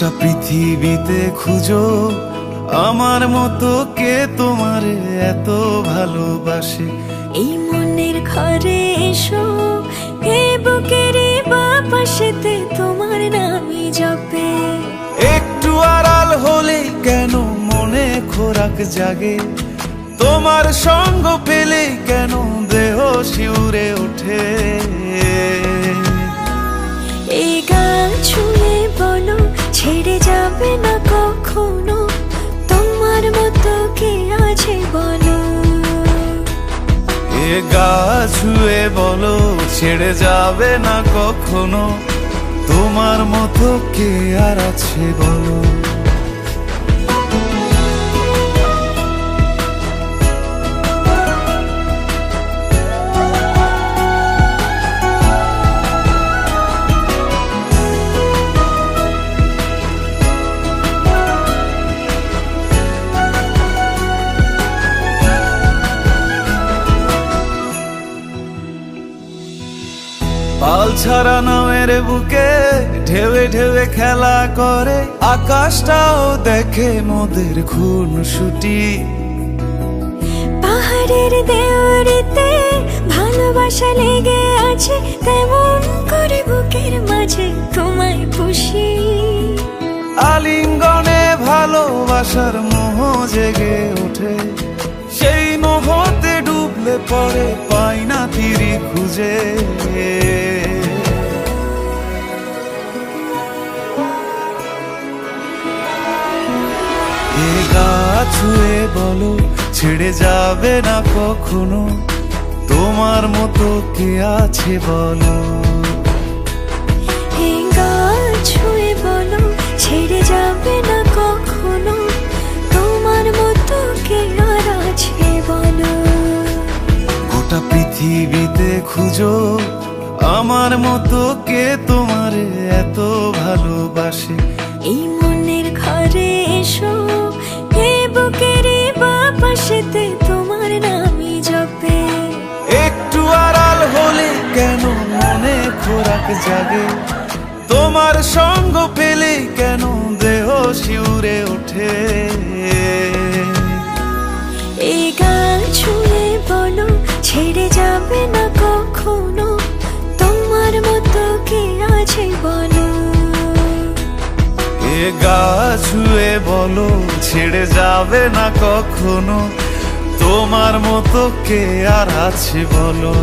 গোটা পৃথিবীতে খুঁজো আমার মতো কে তোমারে এত ভালোবাসে। এই মনের ঘরে এসো, এ বুকের বাপাশেতে তোমার নামই জপে। একটু আড়াল হলেই কেন মনে খোরাক জাগে, তোমার সঙ্গ পেলেই কেন দেহ শিউরে ওঠে। এই গান ছুঁয়ে বলো ছেড়ে যাবে না কখনো, তোমার মতো কে আছে বলো। এ গা ছুঁয়ে বলো ছেড়ে যাবে না কখনো, তোমার মতো কে আর আছে বলো। পাল ছাড়া নামের বুকে ঢেউে ঢেউে খেলা করে, আকাশটাও দেখে মোদের খুনসুটি। পাহাড়ের দেওয়ারিতে ভালোবাসা লেগে আছে, তেমন করে বুকের মাঝে তোমায় পুষি। আলিঙ্গনে ভালোবাসার মোহ জেগে ওঠে, সেই মোহতে ডুবলে পড়ে পাই না তীরি খুঁজে। এ গা ছুঁয়ে বলো ছেড়ে যাবে না কখনো, তোমার মতো কে আছে বলো। এই গান ছুঁয়ে বলো ছেড়ে যাবে না কখনো, তোমার মতো কে আর আছে বলো। গোটা পৃথিবীতে খুঁজো আমার মতো কে তোমারে এত ভালোবাসে। এই মনের ঘরে এসো, এ বুকের বাপাশেতে তোমার নামই জপে। একটু আড়াল হলে কেন মনে খোরাক জাগে, তোমার সঙ্গ পেলে কেন দেহ শিউরে ওঠে। এই গান ছুঁয়ে বলো ছেড়ে যাবে না কখনো, তোমার মতো কে আছে বলো। এ গা ছুঁয়ে বলো ছেড়ে যাবে না কখনো, তোমার মতো কে আর আছে বলো।